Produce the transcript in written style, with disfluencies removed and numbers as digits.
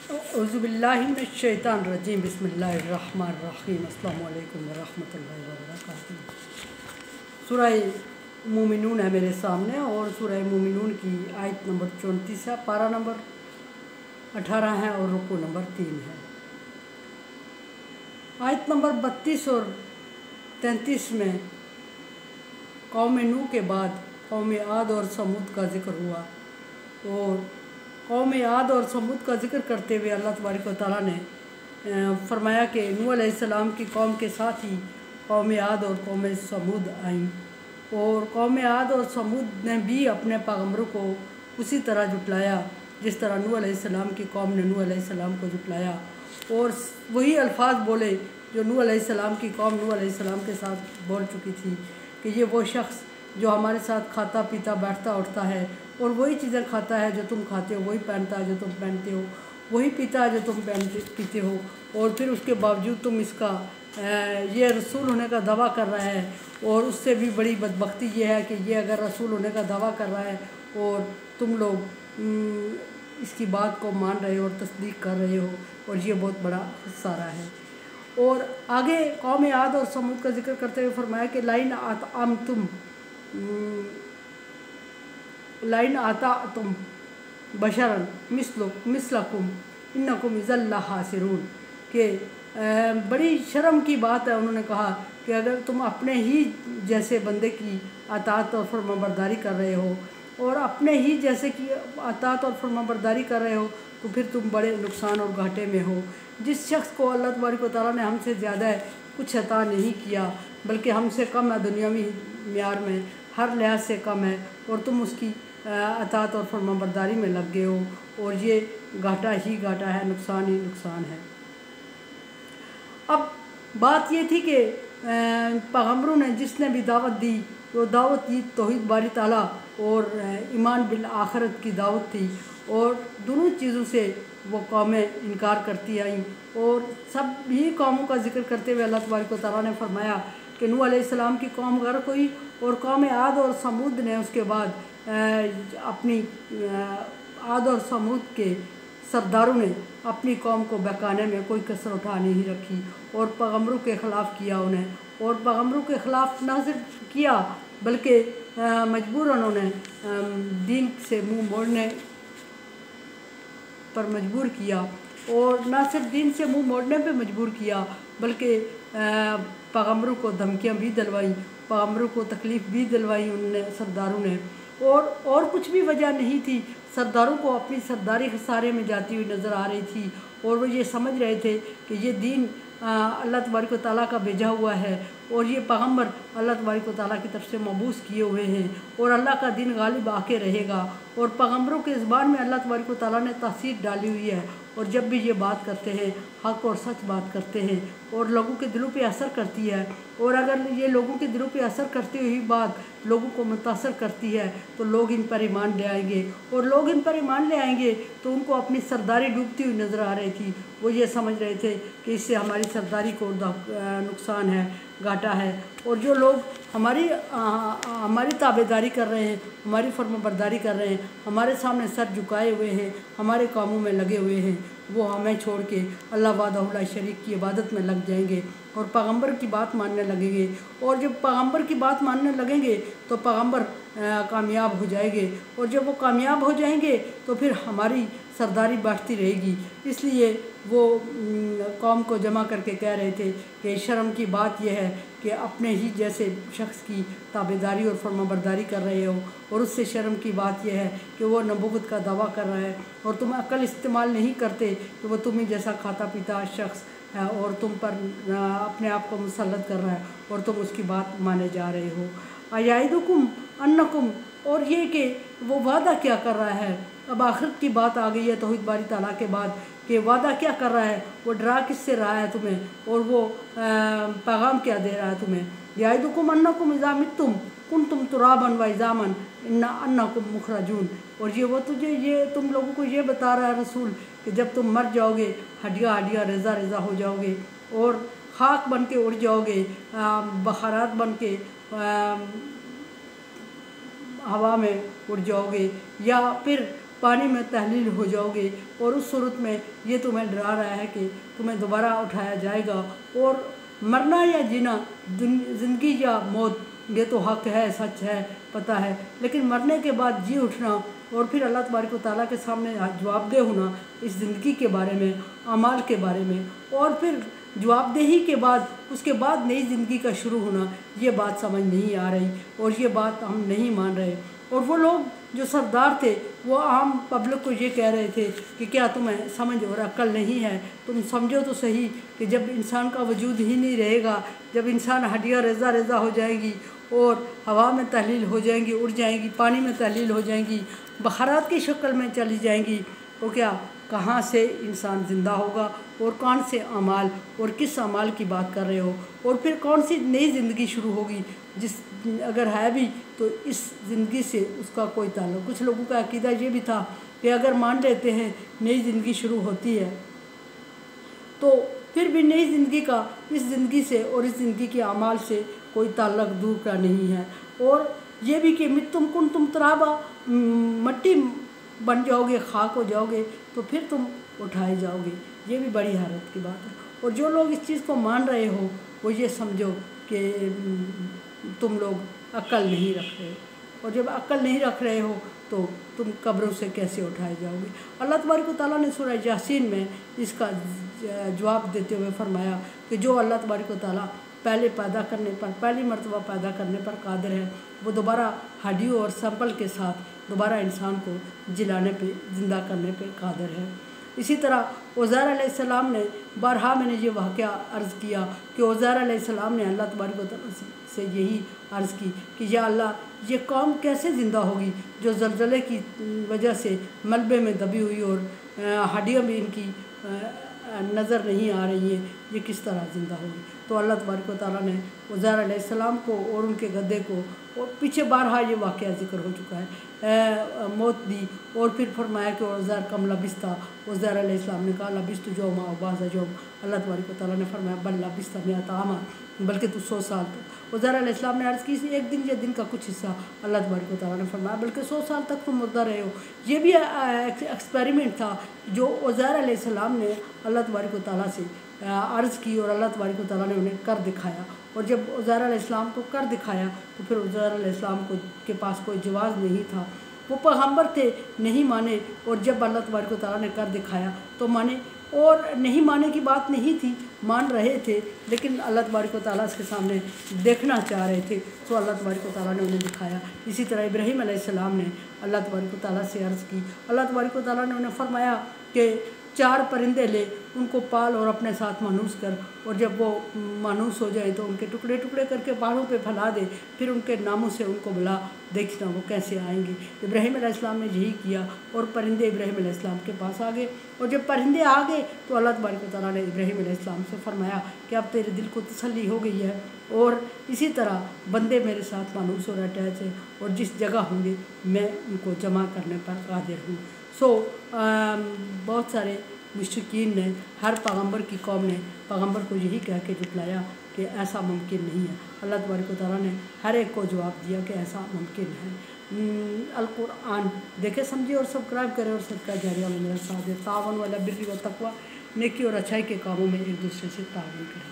औज़ुबिल्लाहिमिनश्शैतानिर्रजीम बिस्मिल्लाहिर्रहमानिर्रहीम अस्सलामु अलैकुम वरहमतुल्लाहि वबरकातुहू। सूरह मोमिनून है मेरे सामने और सूरह मोमिनून की आयत नंबर 34 है, पारा नंबर 18 है और रुकू नंबर 3 है। आयत नंबर 32 और 33 में कौम नूह के बाद कौम आद और समूद का जिक्र हुआ और कौम आद और समूद का जिक्र करते हुए अल्लाह तबारक व तआला ने फरमाया कि नूह अलैहिस्सलाम की कौम के साथ ही कौम आद और कौम समूद आईं और कौम आद और समूद ने भी अपने पैगम्बरों को उसी तरह जुटलाया जिस तरह नूह अलैहिस्सलाम की कौम ने नूह अलैहिस्सलाम को जुटलाया और वही अल्फाज बोले जो नूह अलैहिस्सलाम की कौम नूह अलैहिस्सलाम के साथ बोल चुकी थी कि ये वो शख्स जो हमारे साथ खाता पीता बैठता उठता है और वही चीज़ें खाता है जो तुम खाते हो, वही पहनता है जो तुम पहनते हो, वही पीता है जो तुम पीते हो, और फिर उसके बावजूद तुम इसका ये रसूल होने का दावा कर रहा है। और उससे भी बड़ी बदबख्ती ये है कि ये अगर रसूल होने का दावा कर रहा है और तुम लोग इसकी बात को मान रहे हो और तस्दीक कर रहे हो, और ये बहुत बड़ा खसारा है। और आगे कौम आद और समूद का जिक्र करते हुए फरमाया कि लाइन आता तुम बशरन मिसलकुम इन्नकुम इज़ल्ला हासिरून कि बड़ी शर्म की बात है। उन्होंने कहा कि अगर तुम अपने ही जैसे बंदे की अताअत और फरमाबरदारी कर रहे हो और अपने ही जैसे की अताअत और फरमाबरदारी कर रहे हो तो फिर तुम बड़े नुकसान और घाटे में हो। जिस शख्स को अल्लाह तबारक व तआला ने हमसे ज़्यादा कुछ अता नहीं किया बल्कि हमसे कम है, दुनियावी मियार में हर लिहाज से कम है, और तुम उसकी अताअत और फरमाबरदारी में लग गए हो, और ये घाटा ही घाटा है, नुकसान ही नुकसान है। अब बात ये थी कि पैगम्बरों ने जिसने भी दावत दी वो दावत दी तौहीद बारी ताला और ईमान बिल आखिरत की दावत थी, और दोनों चीज़ों से वो कौमें इनकार करती आईं। और सभी कौमों का जिक्र करते हुए अल्लाह तबारक व तआला ने फरमाया कि नूह अलैहिस्सलाम की कौम गर्क हुई और कौम आद और समूद ने उसके बाद अपनी आद और समूद के सरदारों ने अपनी कौम को बहकाने में कोई कसर उठा नहीं रखी और पैगम्बरों के ख़िलाफ़ किया उन्हें, और पैगम्बरों के ख़िलाफ़ ना सिर्फ किया बल्कि मजबूरन उन्हें दीन से मुँह मोड़ने पर मजबूर किया, और ना सिर्फ दीन से मुँह मोड़ने पे मजबूर किया बल्कि पैगम्बरों को धमकियाँ भी दिलवाई, पैगम्बरों को तकलीफ़ भी दिलवाई उन्होंने सरदारों ने। और कुछ भी वजह नहीं थी, सरदारों को अपनी सरदारी खसारे में जाती हुई नज़र आ रही थी, और वो ये समझ रहे थे कि ये दीन अल्लाह तबारक व तआला का भेजा हुआ है और ये पैगम्बर अल्लाह तबारक व तआला की तरफ से मबूस किए हुए हैं और अल्लाह का दीन गालिब आके रहेगा। और पैगम्बरों के ज़बान में अल्लाह तबारक व तआला ने तासीर डाली हुई है, और जब भी ये बात करते हैं हक़ और सच बात करते हैं और लोगों के दिलों पे असर करती है, और अगर ये लोगों के दिलों पे असर करती हुई बात लोगों को मुतासर करती है तो लोग इन पर ईमान ले आएंगे, और लोग इन पर ईमान ले आएंगे तो उनको अपनी सरदारी डूबती हुई नज़र आ रही थी। वो ये समझ रहे थे कि इससे हमारी सरदारी को नुकसान है, घाटा है, और जो लोग हमारी ताबेदारी कर रहे हैं, हमारी फरमाबरदारी कर रहे हैं, हमारे सामने सर झुकाए हुए हैं, हमारे कामों में लगे हुए हैं, वो हमें छोड़ के अल्लाह वहदहू ला शरीक की इबादत में लग जाएंगे और पैगम्बर की बात मानने लगेंगे। और जब पैगम्बर की बात मानने लगेंगे तो पैगम्बर कामयाब हो जाएंगे, और जब वो कामयाब हो जाएंगे तो फिर हमारी सरदारी बढ़ती रहेगी। इसलिए वो कौम को जमा करके कह रहे थे कि शर्म की बात यह है कि अपने ही जैसे शख्स की ताबेदारी और फरमाबरदारी कर रहे हो, और उससे शर्म की बात यह है कि वो नबूवत का दावा कर रहा है और तुम अक्ल इस्तेमाल नहीं करते कि वो तुम्हें जैसा खाता पीता शख्स है और तुम पर अपने आप को मुसल्लत कर रहा है और तुम उसकी बात माने जा रहे हो। अयाइदुकुम अन्नकुम, और ये कि वो वादा क्या कर रहा है। अब आखिरत की बात आ गई है तौहीद बारी ताला के बाद कि वादा क्या कर रहा है, वो डरा किससे रहा है तुम्हें, और वो पैगाम क्या दे रहा है तुम्हें। याइदुकुम अन्नकुम इज़ा मित्तुम कुंतुम तुराबन व इज़ामन इन्ना अन्नकुम मुखरजून, और ये तुम लोगों को ये बता रहा है रसूल कि जब तुम मर जाओगे हड्डियाँ रेज़ा हो जाओगे और खाक बन के उड़ जाओगे, बखारात बन के हवा में उड़ जाओगे, या फिर पानी में तहलील हो जाओगे, और उस सूरत में ये तुम्हें डरा रहा है कि तुम्हें दोबारा उठाया जाएगा, और मरना या जीना, ज़िंदगी या मौत, ये तो हक़ है, सच है, पता है, लेकिन मरने के बाद जी उठना और फिर अल्लाह तबारक व तआला के सामने जवाबदेह होना इस ज़िंदगी के बारे में, अमाल के बारे में, और फिर जवाबदेही के बाद उसके बाद नई ज़िंदगी का शुरू होना, ये बात समझ नहीं आ रही और ये बात हम नहीं मान रहे। और वो लोग जो सरदार थे वो आम पब्लिक को ये कह रहे थे कि क्या तुम्हें समझ और अक्ल नहीं है, तुम समझो तो सही कि जब इंसान का वजूद ही नहीं रहेगा, जब इंसान हड्डियाँ रेज़ा रेज़ा हो जाएंगी और हवा में तहलील हो जाएंगी, उड़ जाएंगी, पानी में तहलील हो जाएंगी, बखारात की शक्ल में चली जाएंगी, तो क्या कहाँ से इंसान ज़िंदा होगा और कौन से अमाल और किस अमाल की बात कर रहे हो, और फिर कौन सी नई ज़िंदगी शुरू होगी, जिस अगर है भी तो इस ज़िंदगी से उसका कोई ताल्लुक़। कुछ लोगों का अकीदा ये भी था कि अगर मान लेते हैं नई ज़िंदगी शुरू होती है तो फिर भी नई ज़िंदगी का इस ज़िंदगी से और इस ज़िंदगी के अमाल से कोई ताल्लुक़ दूर का नहीं है, और ये भी कि मित्तुम कुन तुम तराबा, मट्टी बन जाओगे, खाक हो जाओगे, तो फिर तुम उठाए जाओगे। ये भी बड़ी हैरत की बात है। और जो लोग इस चीज़ को मान रहे हो वो ये समझो कि तुम लोग अक्ल नहीं रख रहे, और जब अक्ल नहीं रख रहे हो तो तुम कब्रों से कैसे उठाए जाओगे। अल्लाह तबारक व तआला ने सूरह यासीन में इसका जवाब देते हुए फरमाया कि जो अल्लाह तबारक व तआला पहले पैदा करने पर, पहली मरतबा पैदा करने पर कादिर है, वो दोबारा हड्डियों और सैंपल के साथ दोबारा इंसान को जिलाने पे, ज़िंदा करने पे कादिर है। इसी तरह उज़ैर अलैहिस्सलाम ने, बारहा मैंने ये वाक़या अर्ज़ किया कि उज़ैर अलैहिस्सलाम ने अल्लाह तबारक व तआला से यही अर्ज़ की कि या अल्लाह, ये कौम कैसे ज़िंदा होगी जो ज़लज़ले की वजह से मलबे में दबी हुई और हड्डियाँ भी इनकी नज़र नहीं आ रही हैं, ये किस तरह ज़िंदा होगी। तो अल्लाह तबारक व तआला ने उज़ैर अलैहिस्सलाम को और उनके गद्दे को, और पीछे बारहा ये वाक़या ज़िक्र हो चुका है, मौत दी, और फिर फरमाया कि उज़ैर कम लबिस्ता, उज़ैर अलैहिस्सलाम ने कहा लबिस्तु यौमा अव बाज़ यौम, अल्लाह तबारक व तआला ने फरमाया बल लबिस्ता मिअता आमा, बल्कि तू 100 साल तक। उज़ैर अलैहिस्सलाम ने अर्ज़ की एक दिन या दिन का कुछ हिस्सा, अल्लाह तबारक व तआला ने फरमाया बल्कि 100 साल तक तुम मुर्दा रहे हो। ये भी एक्सपेरिमेंट था जो उज़ैर अलैहिस्सलाम ने अल्लाह तबारक व तआला से अर्ज़ की, और अल्लाह तबारक व तआला ने उन्हें कर दिखाया। और जब उज़ैर अलैहिस्सलाम को कर दिखाया तो फिर उज़ैर अलैहिस्सलाम के पास कोई जवाब नहीं था, वो पैगम्बर थे, नहीं माने, और जब अल्लाह तबारक व तआला ने कर दिखाया तो माने, और नहीं माने की बात नहीं थी, मान रहे थे, लेकिन अल्लाह तबारक व तआला के सामने देखना चाह रहे थे, तो अल्लाह तबारक व तआला ने उन्हें दिखाया। इसी तरह इब्राहीम अलैहिस्सलाम ने अल्लाह तबारक व तआला से अर्ज़ की, अल्लाह तबारक व तआला ने उन्हें फरमाया कि 4 परिंदे ले, उनको पाल और अपने साथ मानूस कर, और जब वो मानूस हो जाए तो उनके टुकड़े टुकड़े करके पहाड़ों पे फैला दे, फिर उनके नामों से उनको बुला, देखना वो कैसे आएंगे। इब्राहीम अलैहिस्सलाम ने यही किया और परिंदे इब्राहीम अलैहिस्सलाम के पास आ गए, और जब परिंदे आ गए तो अल्लाह तबारक व तआला ने इब्राहीम अलैहिस्सलाम से फरमाया कि अब तेरे दिल को तसल्ली हो गई है, और इसी तरह बंदे मेरे साथ मानूस और अटैच है, और जिस जगह होंगे मैं उनको जमा करने पर कादिर हूँ। बहुत सारे मुश्रिकीन ने, हर पैगम्बर की कौम ने पैगम्बर को यही कह के जुटलाया कि ऐसा मुमकिन नहीं है। अल्लाह तबारक व तआला ने हर एक को जवाब दिया कि ऐसा मुमकिन है। अल कुरआन देखे, समझिए और सब्सक्राइब करें, और सदका जारिया में मेरा साथ दे। तावन वाला बिर्रि व तक़वा, नेकी और अच्छाई के कामों में एक दूसरे से तावन करें।